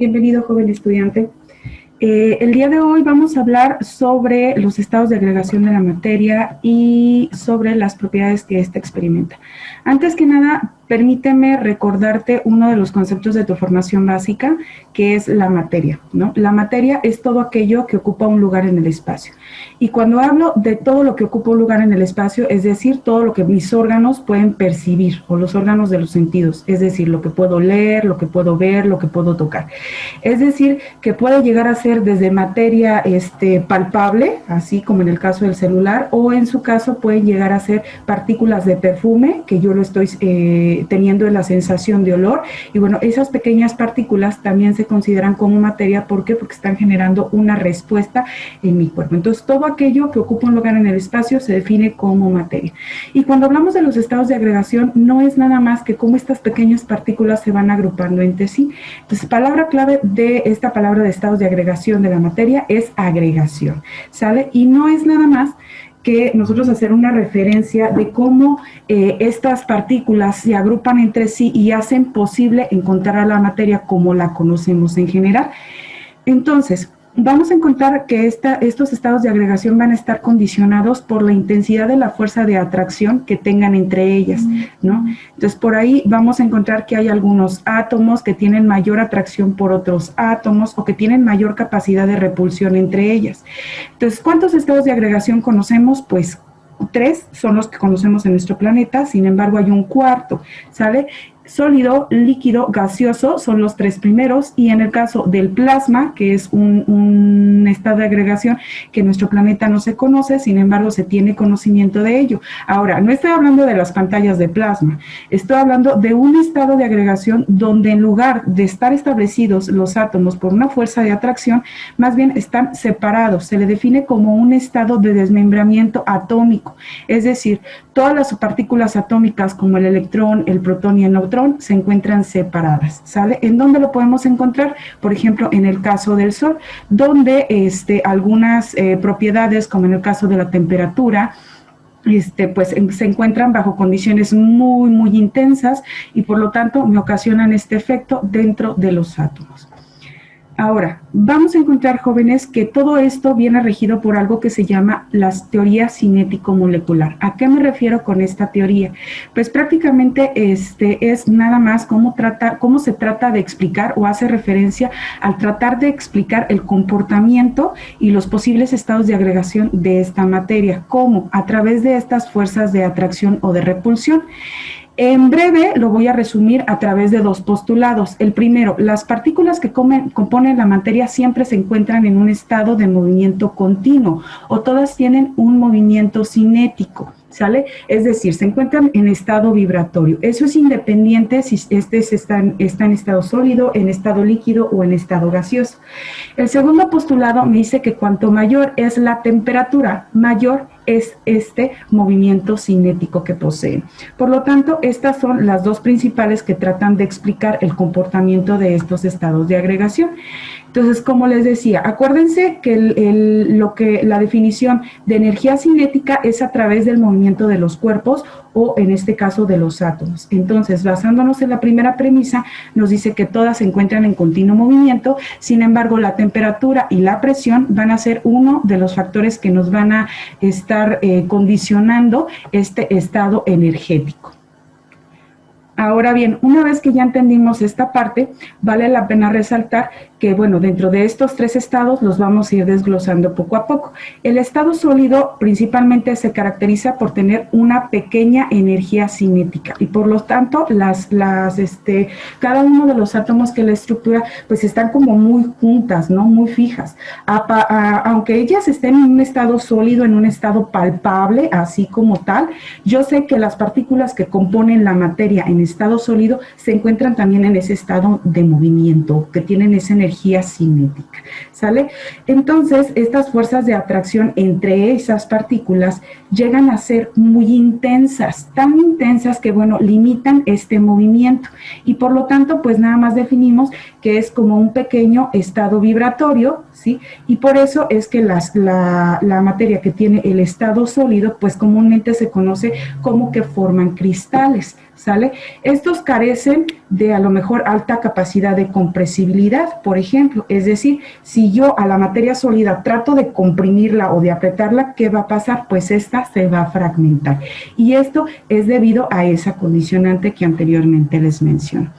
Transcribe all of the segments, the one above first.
Bienvenido, joven estudiante. El día de hoy vamos a hablar sobre los estados de agregación de la materia y sobre las propiedades que ésta experimenta. Antes que nada, permíteme recordarte uno de los conceptos de tu formación básica, que es la materia, ¿no? La materia es todo aquello que ocupa un lugar en el espacio. Y cuando hablo de todo lo que ocupa un lugar en el espacio, es decir, todo lo que mis órganos pueden percibir, o los órganos de los sentidos, es decir, lo que puedo leer, lo que puedo ver, lo que puedo tocar. Es decir, que puede llegar a ser desde materia palpable, así como en el caso del celular, o en su caso pueden llegar a ser partículas de perfume, que yo lo estoy teniendo en la sensación de olor, y bueno, esas pequeñas partículas también se consideran como materia. ¿Por qué? Porque están generando una respuesta en mi cuerpo. Entonces, todo aquello que ocupa un lugar en el espacio se define como materia. Y cuando hablamos de los estados de agregación, no es nada más que cómo estas pequeñas partículas se van agrupando entre sí. Entonces, palabra clave de esta palabra de estados de agregación de la materia es agregación, ¿sale? Y no es nada más que nosotros hacer una referencia de cómo estas partículas se agrupan entre sí y hacen posible encontrar a la materia como la conocemos en general. Entonces, vamos a encontrar que estos estados de agregación van a estar condicionados por la intensidad de la fuerza de atracción que tengan entre ellas, ¿no? Entonces, por ahí vamos a encontrar que hay algunos átomos que tienen mayor atracción por otros átomos o que tienen mayor capacidad de repulsión entre ellas. Entonces, ¿cuántos estados de agregación conocemos? Pues 3 son los que conocemos en nuestro planeta, sin embargo hay un cuarto, ¿sale? Sólido, líquido, gaseoso son los 3 primeros, y en el caso del plasma, que es un estado de agregación que en nuestro planeta no se conoce, sin embargo se tiene conocimiento de ello. Ahora, no estoy hablando de las pantallas de plasma, estoy hablando de un estado de agregación donde en lugar de estar establecidos los átomos por una fuerza de atracción, más bien están separados. Se le define como un estado de desmembramiento atómico, es decir, todas las partículas atómicas como el electrón, el protón y el neutrón se encuentran separadas, ¿sale? ¿En dónde lo podemos encontrar? Por ejemplo, en el caso del Sol, donde algunas propiedades, como en el caso de la temperatura, pues se encuentran bajo condiciones muy, muy intensas y por lo tanto me ocasionan este efecto dentro de los átomos. Ahora, vamos a encontrar, jóvenes, que todo esto viene regido por algo que se llama la teoría cinético-molecular. ¿A qué me refiero con esta teoría? Pues prácticamente es nada más cómo se trata de explicar o hace referencia al tratar de explicar el comportamiento y los posibles estados de agregación de esta materia. ¿Cómo? A través de estas fuerzas de atracción o de repulsión. En breve lo voy a resumir a través de 2 postulados. El primero, las partículas que componen la materia siempre se encuentran en un estado de movimiento continuo o todas tienen un movimiento cinético, ¿sale? Es decir, se encuentran en estado vibratorio. Eso es independiente si está en estado sólido, en estado líquido o en estado gaseoso. El segundo postulado me dice que cuanto mayor es la temperatura, mayor es este movimiento cinético que poseen. Por lo tanto, estas son las 2 principales que tratan de explicar el comportamiento de estos estados de agregación. Entonces, como les decía, acuérdense que la definición de energía cinética es a través del movimiento de los cuerpos o en este caso de los átomos. Entonces, basándonos en la primera premisa, nos dice que todas se encuentran en continuo movimiento. Sin embargo, la temperatura y la presión van a ser uno de los factores que nos van a estar condicionando este estado energético. Ahora bien, una vez que ya entendimos esta parte, vale la pena resaltar que, bueno, dentro de estos 3 estados los vamos a ir desglosando poco a poco. El estado sólido principalmente se caracteriza por tener una pequeña energía cinética y por lo tanto cada uno de los átomos que la estructura pues están como muy juntas, ¿no? Muy fijas. Aunque ellas estén en un estado sólido, en un estado palpable, así como tal, yo sé que las partículas que componen la materia en estado sólido se encuentran también en ese estado de movimiento, que tienen esa energía cinética, ¿sale? Entonces, estas fuerzas de atracción entre esas partículas llegan a ser muy intensas, tan intensas que, bueno, limitan este movimiento y por lo tanto, pues nada más definimos que es como un pequeño estado vibratorio, ¿sí? Y por eso es que la materia que tiene el estado sólido, pues comúnmente se conoce como que forman cristales, ¿sale? Estos carecen de a lo mejor alta capacidad de compresibilidad, por ejemplo, es decir, si yo a la materia sólida trato de comprimirla o de apretarla, ¿qué va a pasar? Pues esta se va a fragmentar, y esto es debido a esa condicionante que anteriormente les menciono.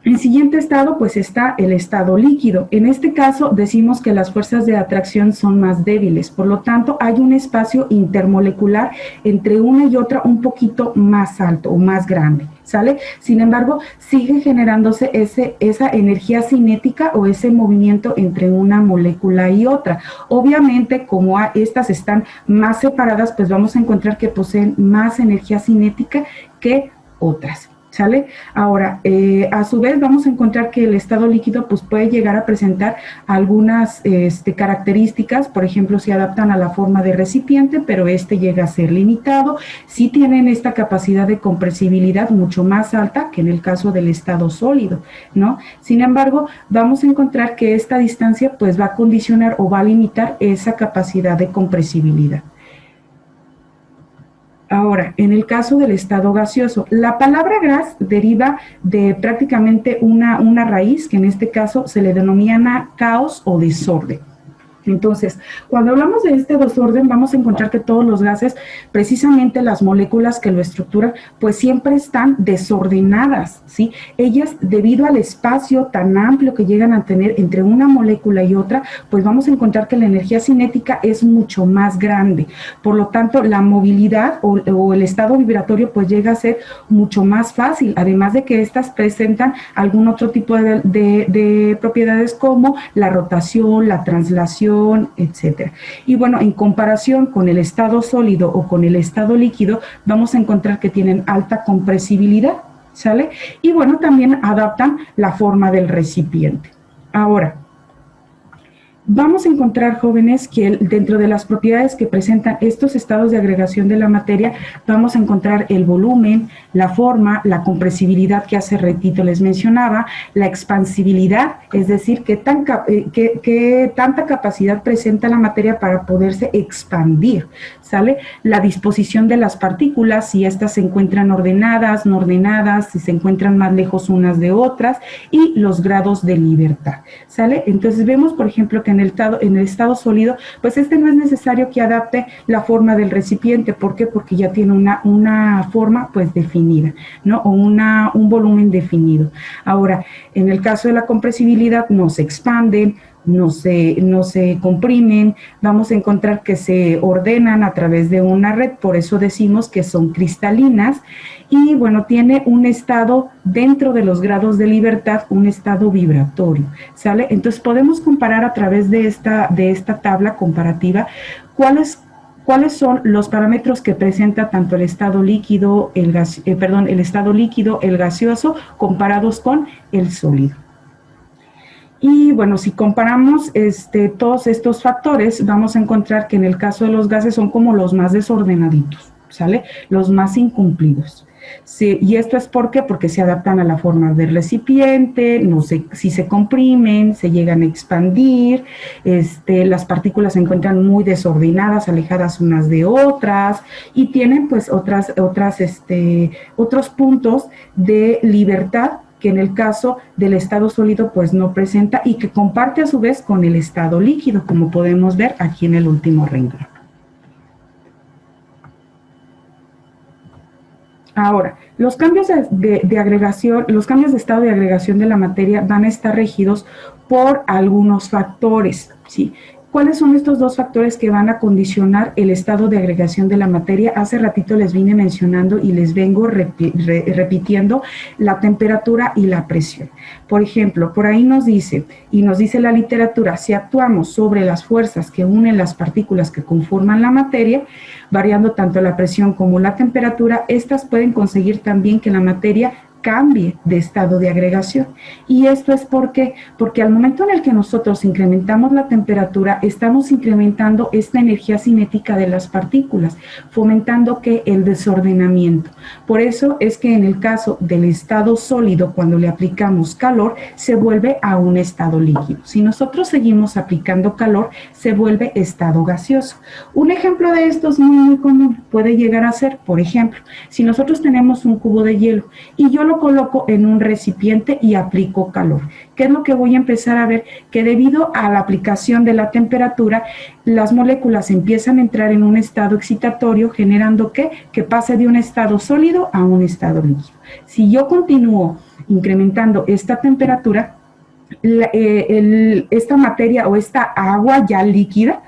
El siguiente estado, pues está el estado líquido. En este caso decimos que las fuerzas de atracción son más débiles, por lo tanto hay un espacio intermolecular entre una y otra un poquito más alto o más grande, ¿sale? Sin embargo, sigue generándose esa energía cinética o ese movimiento entre una molécula y otra. Obviamente, como estas están más separadas, pues vamos a encontrar que poseen más energía cinética que otras, ¿sale? Ahora, a su vez vamos a encontrar que el estado líquido pues puede llegar a presentar algunas características, por ejemplo, se adaptan a la forma de recipiente, pero este llega a ser limitado, sí tienen esta capacidad de compresibilidad mucho más alta que en el caso del estado sólido, ¿no? Sin embargo, vamos a encontrar que esta distancia pues va a condicionar o va a limitar esa capacidad de compresibilidad. Ahora, en el caso del estado gaseoso, la palabra gas deriva de prácticamente una raíz que en este caso se le denomina caos o desorden. Entonces, cuando hablamos de este desorden, vamos a encontrar que todos los gases, precisamente las moléculas que lo estructuran, pues siempre están desordenadas, ¿sí? Ellas, debido al espacio tan amplio que llegan a tener entre una molécula y otra, pues vamos a encontrar que la energía cinética es mucho más grande. Por lo tanto, la movilidad o el estado vibratorio, pues llega a ser mucho más fácil, además de que estas presentan algún otro tipo de propiedades como la rotación, la translación, etcétera. Y bueno, en comparación con el estado sólido o con el estado líquido, vamos a encontrar que tienen alta compresibilidad, ¿sale? Y bueno, también adaptan la forma del recipiente. Ahora, vamos a encontrar, jóvenes, que dentro de las propiedades que presentan estos estados de agregación de la materia, vamos a encontrar el volumen, la forma, la compresibilidad que hace ratito les mencionaba, la expansibilidad, es decir, qué tanta capacidad presenta la materia para poderse expandir, ¿sale? La disposición de las partículas, si estas se encuentran ordenadas, no ordenadas, si se encuentran más lejos unas de otras, y los grados de libertad, ¿sale? Entonces vemos, por ejemplo, que en el estado sólido, pues no es necesario que adapte la forma del recipiente. ¿Por qué? Porque ya tiene una forma pues definida, ¿no? O un volumen definido. Ahora, en el caso de la compresibilidad, no se expanden, no se comprimen, vamos a encontrar que se ordenan a través de una red, por eso decimos que son cristalinas, y bueno, tiene un estado dentro de los grados de libertad, un estado vibratorio, ¿sale? Entonces podemos comparar a través de esta tabla comparativa cuáles son los parámetros que presenta tanto el estado líquido, el estado líquido, el gaseoso, comparados con el sólido. Y bueno, si comparamos todos estos factores, vamos a encontrar que en el caso de los gases son como los más desordenaditos, ¿sale? Los más incumplidos. Sí, y esto es ¿por qué? Porque se adaptan a la forma del recipiente, no sé si se comprimen, se llegan a expandir, las partículas se encuentran muy desordenadas, alejadas unas de otras, y tienen pues otros puntos de libertad que en el caso del estado sólido pues no presenta, y que comparte a su vez con el estado líquido, como podemos ver aquí en el último renglón. Ahora, los cambios de agregación, los cambios de estado de agregación de la materia van a estar regidos por algunos factores, ¿sí? ¿Cuáles son estos dos factores que van a condicionar el estado de agregación de la materia? Hace ratito les vine mencionando y les vengo repitiendo la temperatura y la presión. Por ejemplo, por ahí nos dice la literatura, si actuamos sobre las fuerzas que unen las partículas que conforman la materia, variando tanto la presión como la temperatura, estas pueden conseguir también que la materia cambie de estado de agregación. Y esto es porque al momento en el que nosotros incrementamos la temperatura, estamos incrementando esta energía cinética de las partículas, fomentando que el desordenamiento. Por eso es que en el caso del estado sólido, cuando le aplicamos calor, se vuelve a un estado líquido. Si nosotros seguimos aplicando calor, se vuelve estado gaseoso. Un ejemplo de esto es muy común, puede llegar a ser, por ejemplo, si nosotros tenemos un cubo de hielo y yo lo coloco en un recipiente y aplico calor, ¿qué es lo que voy a empezar a ver? Que debido a la aplicación de la temperatura, las moléculas empiezan a entrar en un estado excitatorio, generando que pase de un estado sólido a un estado líquido. Si yo continúo incrementando esta temperatura, esta materia o esta agua ya líquida,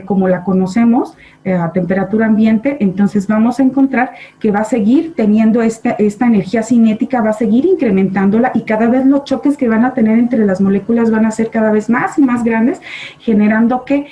como la conocemos a temperatura ambiente, entonces vamos a encontrar que va a seguir teniendo esta energía cinética, va a seguir incrementándola y cada vez los choques que van a tener entre las moléculas van a ser cada vez más y más grandes, generando que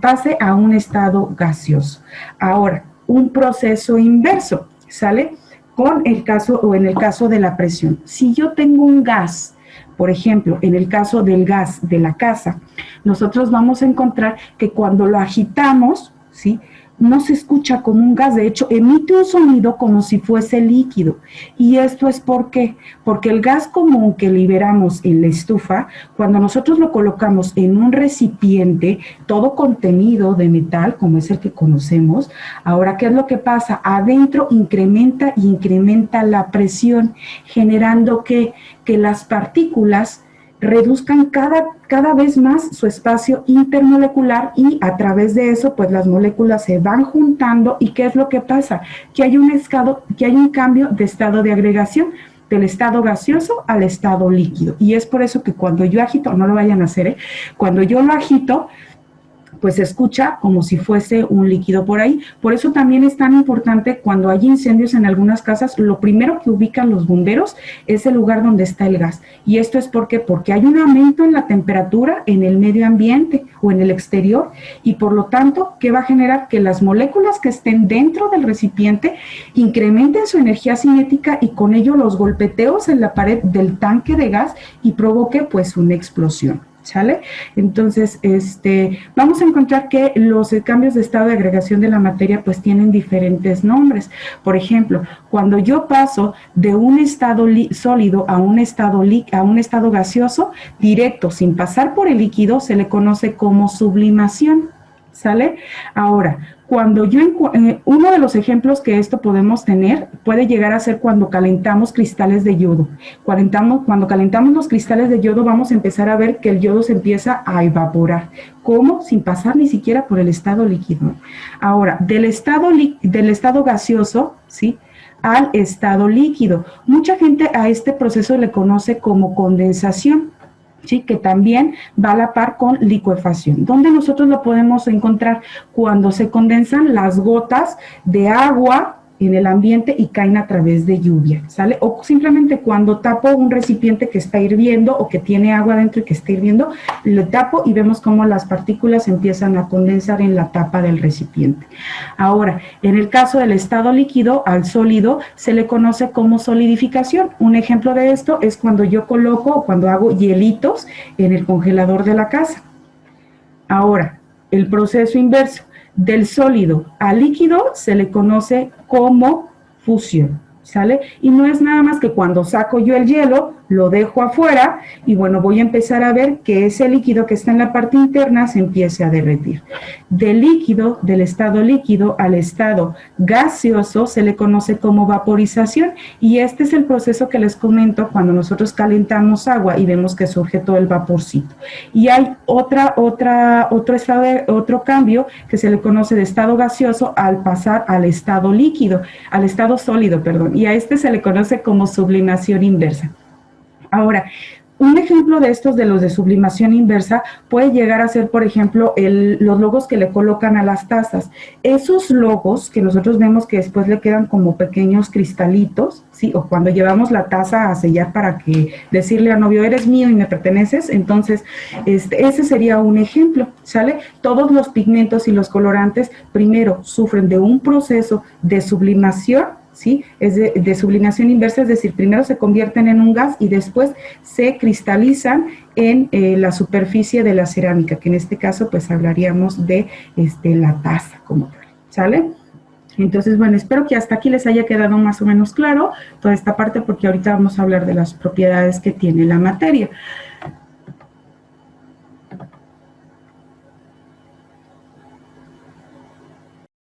pase a un estado gaseoso. Ahora, un proceso inverso, ¿sale? En el caso de la presión. Si yo tengo un gas, por ejemplo, en el caso del gas de la casa, nosotros vamos a encontrar que cuando lo agitamos, ¿sí?, no se escucha como un gas, de hecho emite un sonido como si fuese líquido. Y esto es ¿por qué? Porque el gas común que liberamos en la estufa, cuando nosotros lo colocamos en un recipiente, todo contenido de metal, como es el que conocemos, ahora ¿qué es lo que pasa? Adentro incrementa la presión, generando que las partículas reduzcan cada vez más su espacio intermolecular y a través de eso pues las moléculas se van juntando y ¿qué es lo que pasa? Que hay un cambio de estado de agregación del estado gaseoso al estado líquido y es por eso que cuando yo agito, no lo vayan a hacer, cuando yo lo agito, pues se escucha como si fuese un líquido por ahí. Por eso también es tan importante cuando hay incendios en algunas casas, lo primero que ubican los bomberos es el lugar donde está el gas. Y esto es porque hay un aumento en la temperatura en el medio ambiente o en el exterior y por lo tanto, ¿qué va a generar? Que las moléculas que estén dentro del recipiente incrementen su energía cinética y con ello los golpeteos en la pared del tanque de gas y provoque pues una explosión. ¿Sale? Entonces, vamos a encontrar que los cambios de estado de agregación de la materia pues tienen diferentes nombres. Por ejemplo, cuando yo paso de un estado sólido a un estado gaseoso, directo, sin pasar por el líquido, se le conoce como sublimación. ¿Sale? Ahora, cuando uno de los ejemplos que esto podemos tener puede llegar a ser cuando calentamos cristales de yodo. Cuando calentamos los cristales de yodo vamos a empezar a ver que el yodo se empieza a evaporar. ¿Cómo? Sin pasar ni siquiera por el estado líquido. Ahora, del estado gaseoso, ¿sí?, al estado líquido. Mucha gente a este proceso le conoce como condensación. Sí, que también va a la par con licuefacción. ¿Dónde nosotros lo podemos encontrar? Cuando se condensan las gotas de agua en el ambiente y caen a través de lluvia, ¿sale? O simplemente cuando tapo un recipiente que está hirviendo o que tiene agua dentro y que está hirviendo, lo tapo y vemos cómo las partículas empiezan a condensar en la tapa del recipiente. Ahora, en el caso del estado líquido al sólido se le conoce como solidificación. Un ejemplo de esto es cuando yo coloco o cuando hago hielitos en el congelador de la casa. Ahora, el proceso inverso. Del sólido al líquido se le conoce como fusión, ¿sale? Y no es nada más que cuando saco yo el hielo, lo dejo afuera y bueno, voy a empezar a ver que ese líquido que está en la parte interna se empiece a derretir. Del estado líquido al estado gaseoso se le conoce como vaporización y este es el proceso que les comento cuando nosotros calentamos agua y vemos que surge todo el vaporcito. Y hay otro cambio que se le conoce de estado gaseoso al pasar al estado líquido, al estado sólido, perdón, y a este se le conoce como sublimación inversa. Ahora, un ejemplo de estos, de los de sublimación inversa, puede llegar a ser, por ejemplo, los logos que le colocan a las tazas. Esos logos que nosotros vemos que después le quedan como pequeños cristalitos, ¿sí? O cuando llevamos la taza a sellar para decirle al novio, eres mío y me perteneces, entonces ese sería un ejemplo, ¿sale? Todos los pigmentos y los colorantes primero sufren de un proceso de sublimación, ¿sí? Es de sublimación inversa, es decir, primero se convierten en un gas y después se cristalizan en la superficie de la cerámica, que en este caso pues hablaríamos de la taza como tal, ¿sale? Entonces, bueno, espero que hasta aquí les haya quedado más o menos claro toda esta parte, porque ahorita vamos a hablar de las propiedades que tiene la materia.